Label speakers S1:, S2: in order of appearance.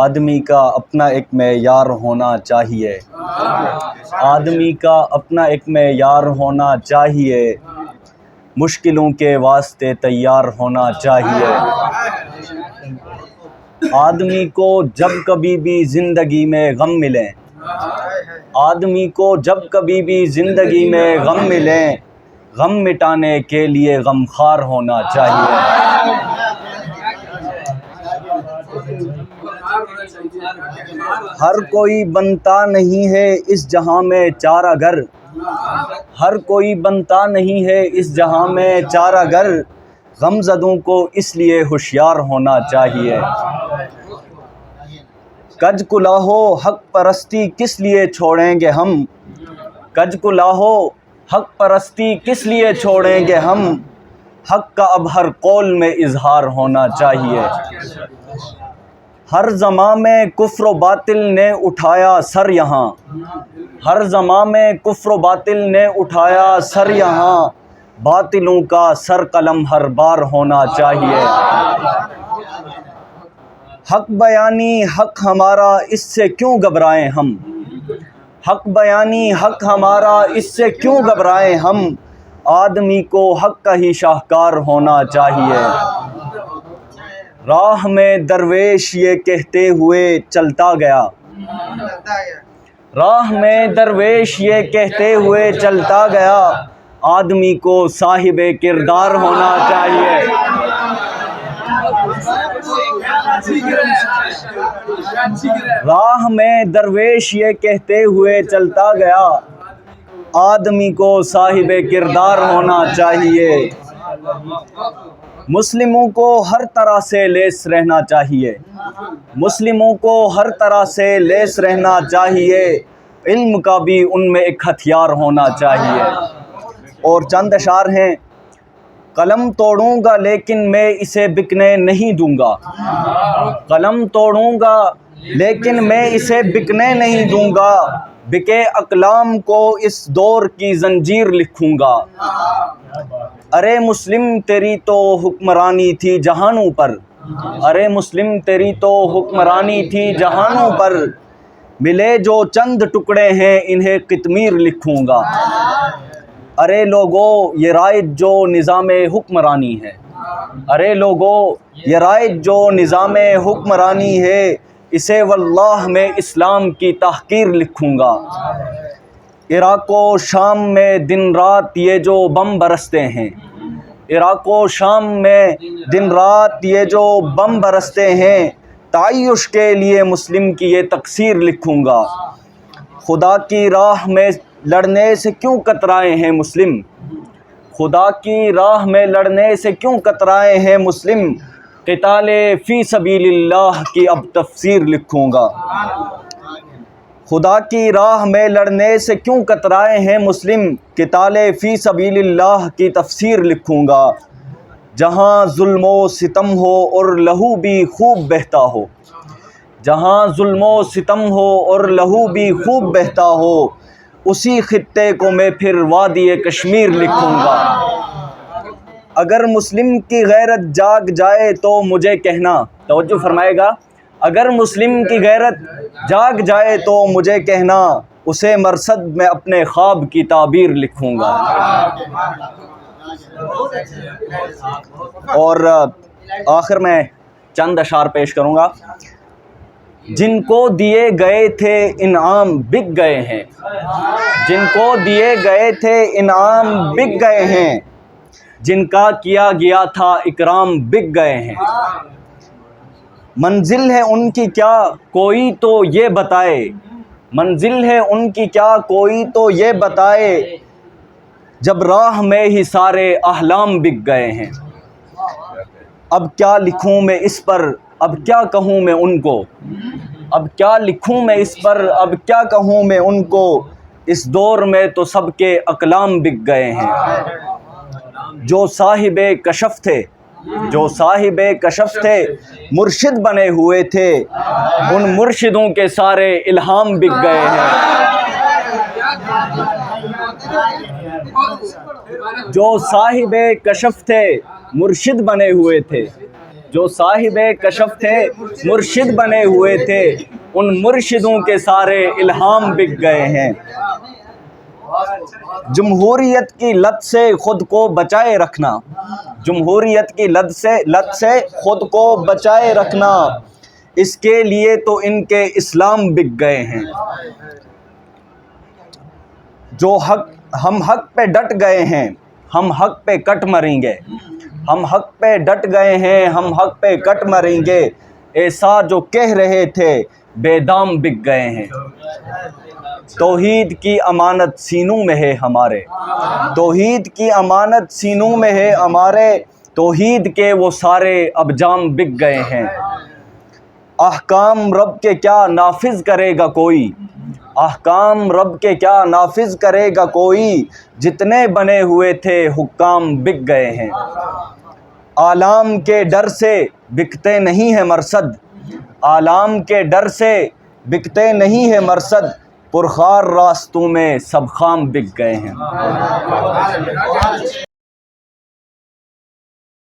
S1: آدمی کا اپنا ایک معیار ہونا چاہیے، آدمی کا اپنا ایک معیار ہونا چاہیے، مشکلوں کے واسطے تیار ہونا چاہیے۔ آدمی کو جب کبھی بھی زندگی میں غم ملیں، آدمی کو جب کبھی بھی زندگی میں غم ملیں، غم مٹانے کے لیے غمخوار ہونا چاہیے۔ ہر کوئی بنتا نہیں ہے اس جہاں میں چارہ گر، ہر کوئی بنتا نہیں ہے اس جہاں میں چارہ گر، غم زدوں کو اس لیے ہوشیار ہونا چاہیے۔ کج کلاہو حق پرستی کس لیے چھوڑیں گے ہم، کج کلاہو حق پرستی کس لیے چھوڑیں گے ہم، حق کا اب ہر قول میں اظہار ہونا چاہیے۔ ہر زماں میں کفر و باطل نے اٹھایا سر یہاں، ہر زماں میں کفر و باطل نے اٹھایا سر یہاں، باطلوں کا سر قلم ہر بار ہونا چاہیے۔ حق بیانی حق ہمارا اس سے کیوں گھبرائیں ہم، حق بیانی حق ہمارا اس سے کیوں گھبرائیں ہم، آدمی کو حق کا ہی شاہکار ہونا چاہیے۔ راہ میں درویش یہ کہتے ہوئے چلتا گیا، راہ میں درویش یہ کہتے ہوئے چلتا گیا، آدمی کو صاحب کردار ہونا چاہیے۔ راہ میں درویش یہ کہتے ہوئے چلتا گیا، آدمی کو صاحب کردار ہونا چاہیے۔ مسلموں کو ہر طرح سے لیس رہنا چاہیے، مسلموں کو ہر طرح سے لیس رہنا چاہیے، علم کا بھی ان میں ایک ہتھیار ہونا چاہیے۔ اور چند اشعار ہیں۔ قلم توڑوں گا لیکن میں اسے بکنے نہیں دوں گا، قلم توڑوں گا لیکن میں اسے بکنے نہیں دوں گا، بکے اقلام کو اس دور کی زنجیر لکھوں گا۔ ارے مسلم تیری تو حکمرانی تھی جہانوں پر، ارے مسلم تیری تو حکمرانی تھی جہانوں پر، ملے جو چند ٹکڑے ہیں انہیں قطمیر لکھوں گا۔ ارے لوگو یہ رائج جو نظام حکمرانی ہے، ارے لوگو یہ رائج جو نظام حکمرانی ہے، اسے واللہ میں اسلام کی تحقیر لکھوں گا۔ عراق و شام میں دن رات یہ جو بم برستے ہیں، عراق و شام میں دن رات یہ جو بم برستے ہیں، تعیش کے لیے مسلم کی یہ تقصیر لکھوں گا۔ خدا کی راہ میں لڑنے سے کیوں کترائے ہیں مسلم، خدا کی راہ میں لڑنے سے کیوں کترائے ہیں مسلم، قتال فی سبیل اللہ کی اب تفسیر لکھوں گا۔ خدا کی راہ میں لڑنے سے کیوں کترائے ہیں مسلم، قتال فی سبیل اللہ کی تفسیر لکھوں گا۔ جہاں ظلم و ستم ہو اور لہو بھی خوب بہتا ہو، جہاں ظلم و ستم ہو اور لہو بھی خوب بہتا ہو، اسی خطے کو میں پھر وادی کشمیر لکھوں گا۔ اگر مسلم کی غیرت جاگ جائے تو مجھے کہنا، توجہ فرمائے گا، اگر مسلم کی غیرت جاگ جائے تو مجھے کہنا، اسے مرصد میں اپنے خواب کی تعبیر لکھوں گا۔ اور آخر میں چند اشعار پیش کروں گا۔ جن کو دیے گئے تھے انعام بک گئے ہیں، جن کو دیے گئے تھے انعام بک گئے ہیں، جن کا کیا گیا تھا اکرام بک گئے ہیں۔ منزل ہے ان کی کیا کوئی تو یہ بتائے، منزل ہے ان کی کیا کوئی تو یہ بتائے، جب راہ میں ہی سارے احلام بک گئے ہیں۔ اب کیا لکھوں میں اس پر، اب کیا کہوں میں ان کو، اب کیا لکھوں میں اس پر، اب کیا کہوں میں ان کو، اس دور میں تو سب کے اقلام بک گئے ہیں۔ جو صاحب کشف تھے، جو صاحب کشف تھے، مرشد بنے ہوئے تھے، ان مرشدوں کے سارے الہام بک گئے ہیں۔ جو صاحب کشف تھے، مرشد بنے ہوئے تھے، جو صاحب کشف تھے مرشد بنے ہوئے تھے، ان مرشدوں کے سارے الہام بک گئے ہیں۔ جمہوریت کی لت سے خود کو بچائے رکھنا، جمہوریت کی لت سے خود کو بچائے رکھنا، اس کے لیے تو ان کے اسلام بک گئے ہیں۔ جو ہم حق پہ ڈٹ گئے ہیں، ہم حق پہ کٹ مریں گے، ہم حق پہ ڈٹ گئے ہیں، ہم حق پہ کٹ مریں گے، ایسا جو کہہ رہے تھے بے دام بک گئے ہیں۔ توحید کی امانت سینوں میں ہے ہمارے، توحید کی امانت سینوں میں ہے ہمارے، توحید کے وہ سارے اب جام بک گئے ہیں۔ احکام رب کے کیا نافذ کرے گا کوئی، احکام رب کے کیا نافذ کرے گا کوئی، جتنے بنے ہوئے تھے حکام بک گئے ہیں۔ آلام کے ڈر سے بکتے نہیں ہیں مرصد، آلام کے ڈر سے بکتے نہیں ہیں مرصد، پرخار راستوں میں سب خام بک گئے ہیں۔